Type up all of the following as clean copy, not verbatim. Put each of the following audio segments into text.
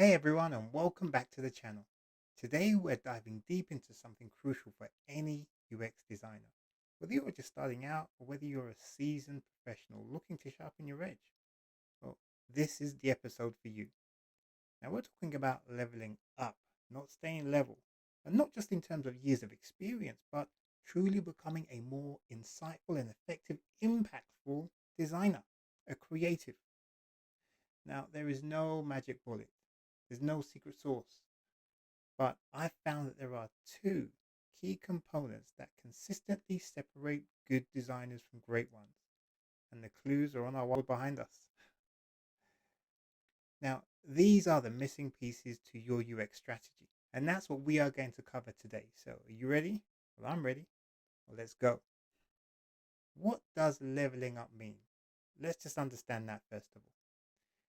Hey everyone, and welcome back to the channel. Today we're diving deep into something crucial for any UX designer. Whether you're just starting out or whether you're a seasoned professional looking to sharpen your edge, well, this is the episode for you. Now we're talking about leveling up, not staying level, and not just in terms of years of experience, but truly becoming a more insightful and effective, impactful designer, a creative. Now there is no magic bullet. There's no secret sauce. But I've found that there are two key components that consistently separate good designers from great ones. And the clues are on our wall behind us. Now, these are the missing pieces to your UX strategy. And that's what we are going to cover today. So, are you ready? Well, I'm ready. Well, let's go. What does leveling up mean? Let's just understand that first of all.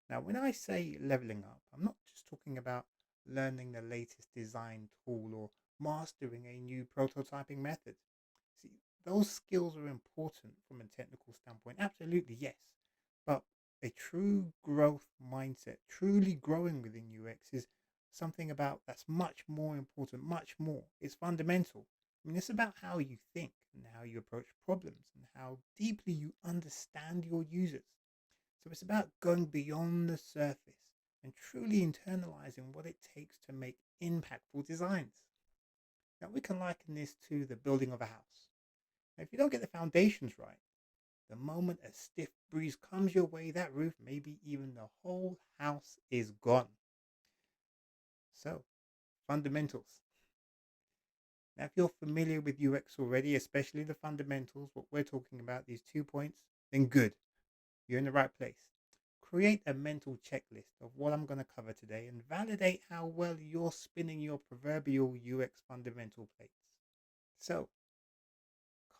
Now, when I say leveling up, I'm not just talking about learning the latest design tool or mastering a new prototyping method. See, those skills are important from a technical standpoint. Absolutely, yes. But a true growth mindset, truly growing within UX, is something about that's much more important, much more. It's fundamental. I mean, it's about how you think and how you approach problems and how deeply you understand your users. So it's about going beyond the surface and truly internalizing what it takes to make impactful designs. Now, we can liken this to the building of a house. Now, if you don't get the foundations right, the moment a stiff breeze comes your way, that roof, maybe even the whole house, is gone. So, fundamentals. Now, if you're familiar with UX already, especially the fundamentals, what we're talking about, these 2 points, then good. You're in the right place. Create a mental checklist of what I'm going to cover today and validate how well you're spinning your proverbial UX fundamental plates. So,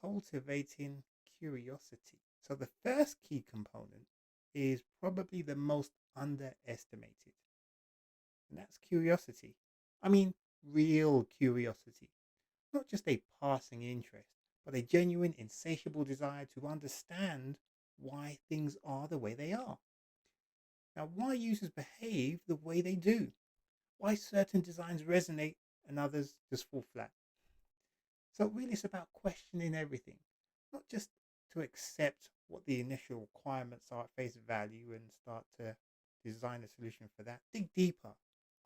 cultivating curiosity. So, the first key component is probably the most underestimated, and that's curiosity. I mean, real curiosity, not just a passing interest, but a genuine, insatiable desire to understand why things are the way they are. Now, why users behave the way they do, why certain designs resonate and others just fall flat. So, really, it's about questioning everything, not just to accept what the initial requirements are at face value and start to design a solution for that. Dig deeper,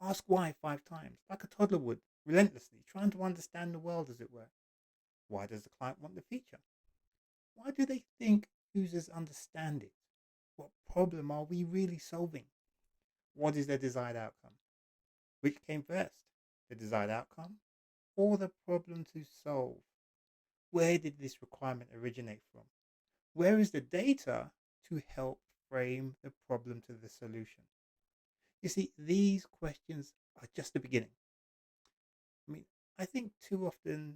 ask why 5 times, like a toddler would, relentlessly, trying to understand the world, as it were. Why does the client want the feature? Why do they think users understand it? What problem are we really solving? What is their desired outcome? Which came first, the desired outcome or the problem to solve? Where did this requirement originate from? Where is the data to help frame the problem to the solution? You see, these questions are just the beginning. I mean, I think too often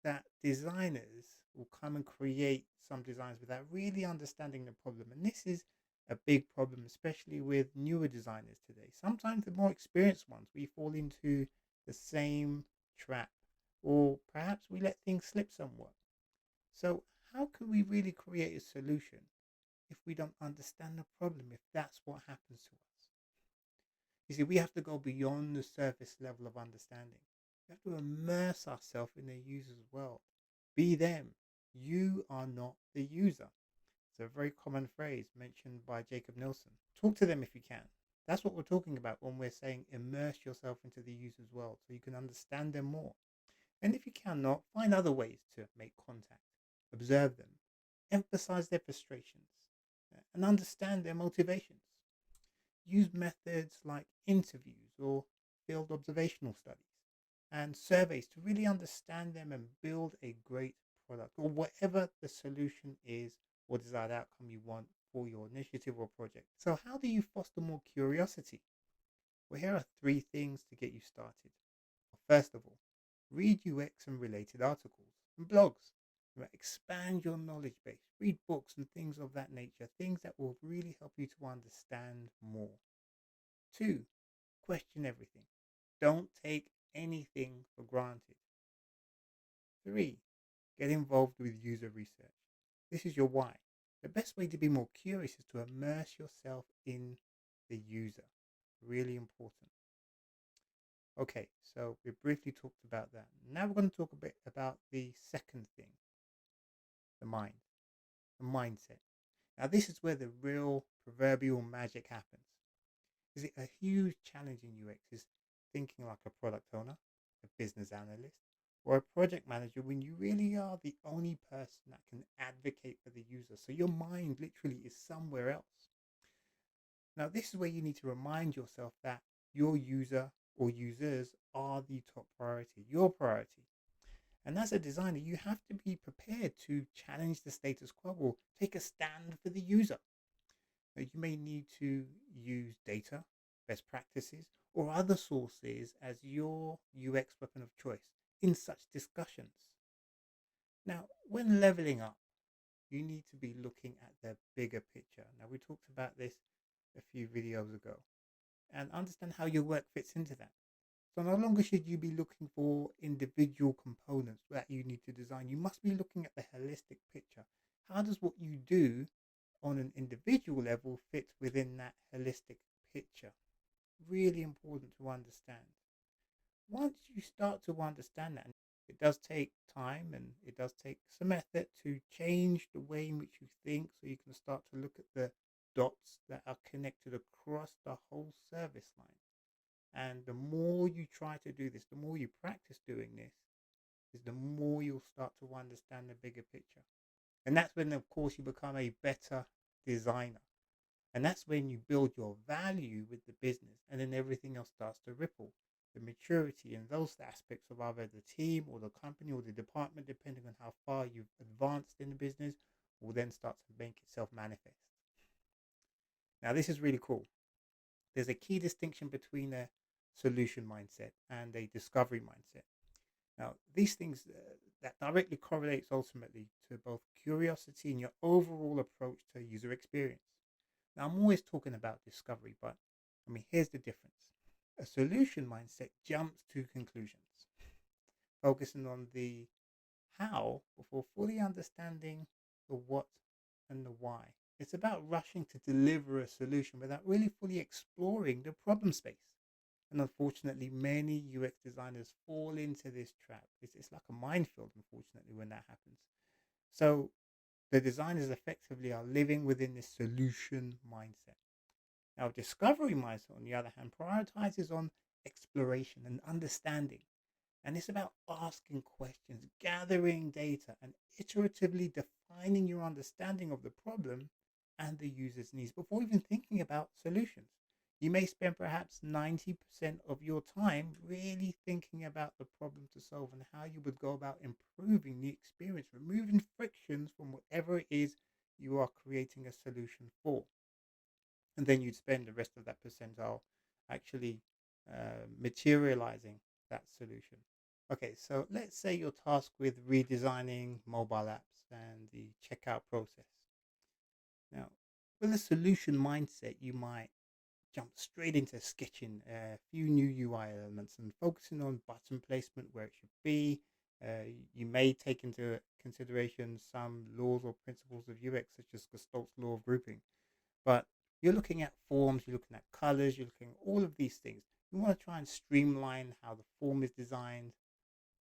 that designers will come and create some designs without really understanding the problem. And this is a big problem, especially with newer designers today. Sometimes the more experienced ones, we fall into the same trap, or perhaps we let things slip somewhat. So, how can we really create a solution if we don't understand the problem, if that's what happens to us? You see, we have to go beyond the surface level of understanding. We have to immerse ourselves in the user's world. Be them. You are not the user. It's a very common phrase mentioned by Jacob Nielsen. Talk to them if you can. That's what we're talking about when we're saying immerse yourself into the user's world so you can understand them more. And if you cannot, find other ways to make contact. Observe them. Emphasize their frustrations and understand their motivations. Use methods like interviews or field observational studies and surveys to really understand them and build a great product or whatever the solution is or desired outcome you want for your initiative or project. So, how do you foster more curiosity? Well, here are 3 things to get you started. First of all, read UX and related articles and blogs. Expand your knowledge base. Read books and things of that nature, things that will really help you to understand more. 2, question everything. Don't take anything for granted. 3, get involved with user research. This is your why. The best way to be more curious is to immerse yourself in the user. Really important. Okay, so we briefly talked about that. Now we're going to talk a bit about the second thing, the mind, the mindset. Now, this is where the real proverbial magic happens. Is it a huge challenge in UX is thinking like a product owner, a business analyst, or a project manager when you really are the only person that can advocate for the user. So your mind literally is somewhere else. Now, this is where you need to remind yourself that your user or users are the top priority, your priority. And as a designer, you have to be prepared to challenge the status quo or take a stand for the user. You may need to use data, best practices, or other sources as your UX weapon of choice in such discussions. Now, when leveling up, you need to be looking at the bigger picture. Now, we talked about this a few videos ago and understand how your work fits into that. So, no longer should you be looking for individual components that you need to design. You must be looking at the holistic picture. How does what you do on an individual level fit within that holistic picture? Really important to understand. Once you start to understand that, it does take time and it does take some effort to change the way in which you think so you can start to look at the dots that are connected across the whole service line. And the more you try to do this, the more you practice doing this, is the more you'll start to understand the bigger picture. And that's when, of course, you become a better designer. And that's when you build your value with the business, and then everything else starts to ripple. The maturity and those aspects of either the team or the company or the department, depending on how far you've advanced in the business, will then start to make itself manifest. Now, this is really cool. There's a key distinction between a solution mindset and a discovery mindset. Now, these things that directly correlates ultimately to both curiosity and your overall approach to user experience. Now, I'm always talking about discovery, but I mean, here's the difference. A solution mindset jumps to conclusions, focusing on the how before fully understanding the what and the why. It's about rushing to deliver a solution without really fully exploring the problem space. And unfortunately, many UX designers fall into this trap. It's like a minefield, unfortunately, when that happens. So the designers effectively are living within this solution mindset. Now, discovery mindset, on the other hand, prioritizes on exploration and understanding. And it's about asking questions, gathering data, and iteratively defining your understanding of the problem and the user's needs before even thinking about solutions. You may spend perhaps 90% of your time really thinking about the problem to solve and how you would go about improving the experience, removing frictions from whatever it is you are creating a solution for. And then you'd spend the rest of that percentile actually materializing that solution. Okay, so let's say you're tasked with redesigning mobile apps and the checkout process. Now, with a solution mindset, you might jump straight into sketching a few new UI elements and focusing on button placement where it should be. You may take into consideration some laws or principles of UX, such as Gestalt's law of grouping. But you're looking at forms, you're looking at colors, you're looking at all of these things. You want to try and streamline how the form is designed.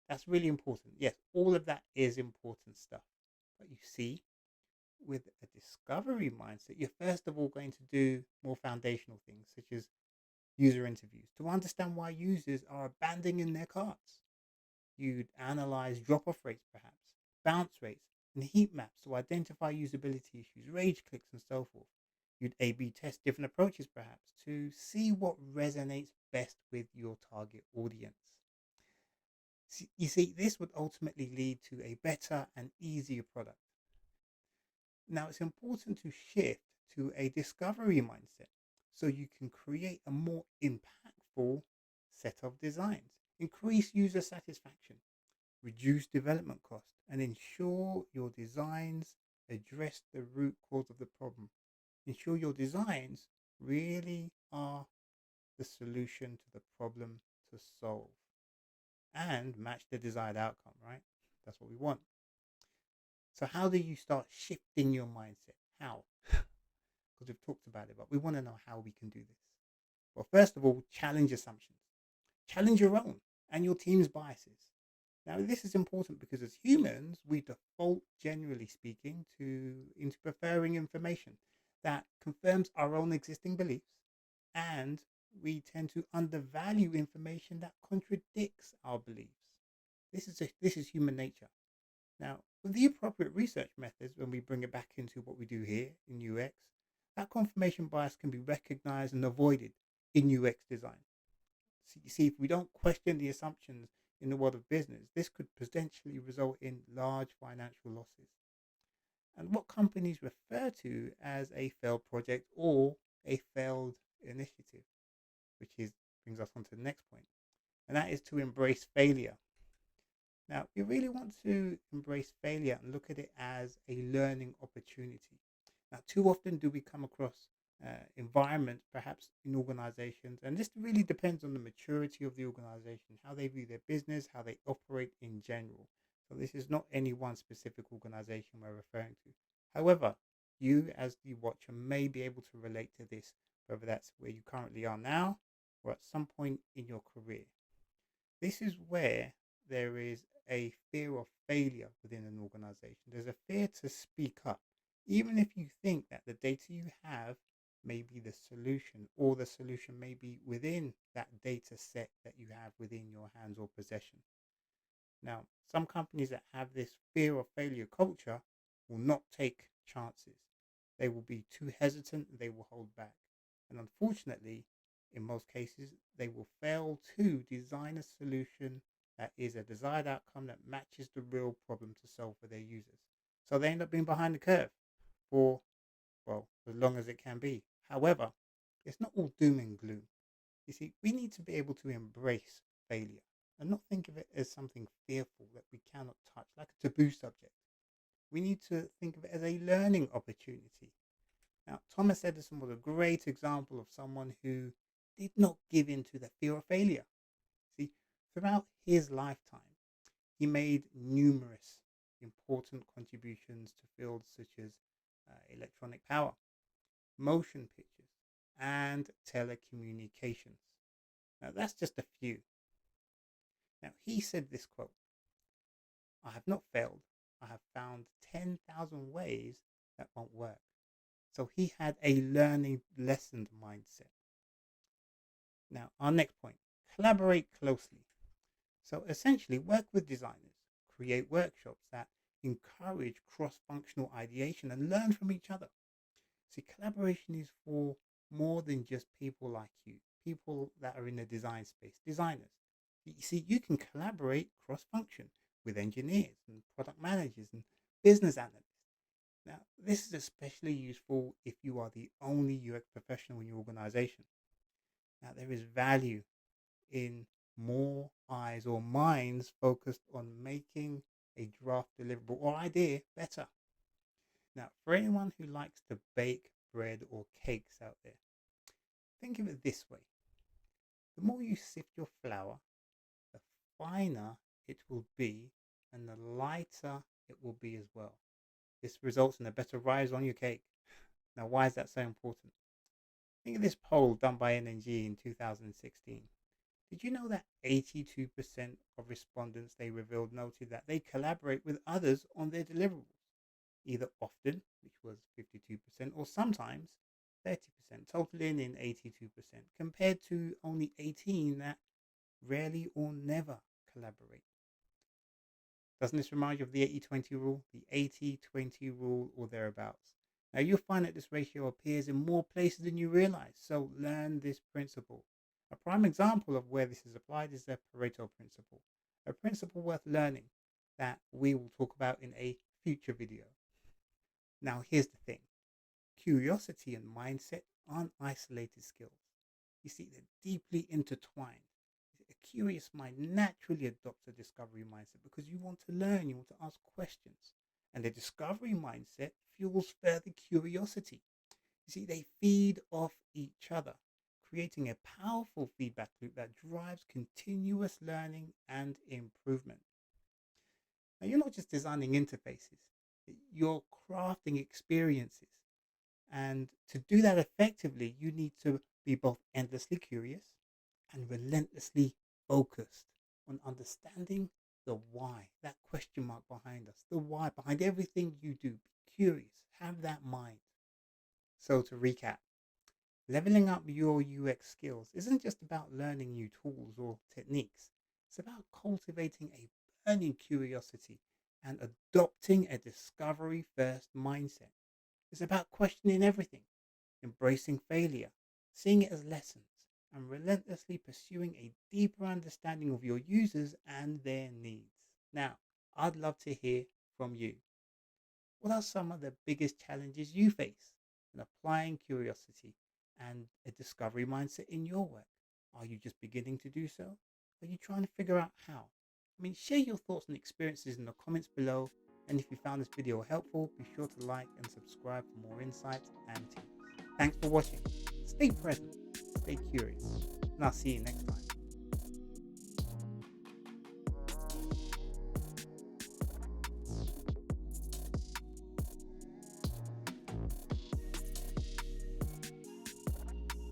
That's really important. Yes, all of that is important stuff. But you see, with a discovery mindset, you're first of all going to do more foundational things, such as user interviews, to understand why users are abandoning their carts. You'd analyze drop off rates, perhaps, bounce rates, and heat maps to identify usability issues, rage clicks, and so forth. You'd A B test different approaches, perhaps, to see what resonates best with your target audience. You see, this would ultimately lead to a better and easier product. Now, it's important to shift to a discovery mindset so you can create a more impactful set of designs, increase user satisfaction, reduce development cost, and ensure your designs address the root cause of the problem. Ensure your designs really are the solution to the problem to solve and match the desired outcome, right? That's what we want. So, how do you start shifting your mindset? How? Because we've talked about it, but we want to know how we can do this. Well, first of all, challenge assumptions. Challenge your own and your team's biases. Now, this is important because as humans, we default, generally speaking, into preferring information that confirms our own existing beliefs, and we tend to undervalue information that contradicts our beliefs. This is human nature. Now, with the appropriate research methods, when we bring it back into what we do here in UX, that confirmation bias can be recognized and avoided in UX design. So you see, if we don't question the assumptions in the world of business, this could potentially result in large financial losses. And what companies refer to as a failed project or a failed initiative, which is brings us on to the next point, and that is to embrace failure. Now, we really want to embrace failure and look at it as a learning opportunity. Now, too often do we come across environments, perhaps in organizations, and this really depends on the maturity of the organization, how they view their business, how they operate in general. So, this is not any one specific organization we're referring to. However, you as the watcher may be able to relate to this, whether that's where you currently are now or at some point in your career. This is where there is a fear of failure within an organization. There's a fear to speak up, even if you think that the data you have may be the solution, or the solution may be within that data set that you have within your hands or possession. Now, some companies that have this fear of failure culture will not take chances. They will be too hesitant, they will hold back. And unfortunately, in most cases, they will fail to design a solution that is a desired outcome that matches the real problem to solve for their users. So they end up being behind the curve for, well, as long as it can be. However, it's not all doom and gloom. You see, we need to be able to embrace failure and not think of it as something fearful that we cannot touch, like a taboo subject. We need to think of it as a learning opportunity. Now, Thomas Edison was a great example of someone who did not give in to the fear of failure. See, throughout his lifetime, he made numerous important contributions to fields such as electronic power, motion pictures, and telecommunications. Now, that's just a few. Now, he said this quote: I have not failed. I have found 10,000 ways that won't work. So he had a learning lessened mindset. Now, our next point: collaborate closely. So essentially, work with designers, create workshops that encourage cross functional ideation and learn from each other. See, collaboration is for more than just people like you, people that are in the design space, designers. You see, you can collaborate cross function with engineers and product managers and business analysts. Now, this is especially useful if you are the only UX professional in your organization. Now, there is value in more eyes or minds focused on making a draft deliverable or idea better. Now, for anyone who likes to bake bread or cakes out there, think of it this way: the more you sift your flour, the finer it will be and the lighter it will be as well. This results in a better rise on your cake. Now, why is that so important? Think of this poll done by NNG in 2016. Did you know that 82% of respondents they revealed noted that they collaborate with others on their deliverables, either often, which was 52%, or sometimes 30%, totaling in 82%, compared to only 18 that rarely or never collaborate? Doesn't this remind you of the 80-20 rule? The 80-20 rule or thereabouts. Now you'll find that this ratio appears in more places than you realize, so learn this principle. A prime example of where this is applied is the Pareto principle, a principle worth learning that we will talk about in a future video. Now here's the thing: curiosity and mindset aren't isolated skills. You see, they're deeply intertwined. A curious mind naturally adopts a discovery mindset because you want to learn, you want to ask questions. And the discovery mindset fuels further curiosity. You see, they feed off each other, creating a powerful feedback loop that drives continuous learning and improvement. Now, you're not just designing interfaces, you're crafting experiences. And to do that effectively, you need to be both endlessly curious and relentlessly focused on understanding the why, that question mark behind us, the why behind everything you do. Be curious, have that mind. So, to recap, leveling up your UX skills isn't just about learning new tools or techniques, it's about cultivating a burning curiosity and adopting a discovery first mindset. It's about questioning everything, embracing failure, seeing it as lessons, and relentlessly pursuing a deeper understanding of your users and their needs. Now, I'd love to hear from you. What are some of the biggest challenges you face in applying curiosity and a discovery mindset in your work? Are you just beginning to do so? Are you trying to figure out how? Share your thoughts and experiences in the comments below. And if you found this video helpful, be sure to like and subscribe for more insights and tips. Thanks for watching. Stay present, stay curious, and I'll see you next time.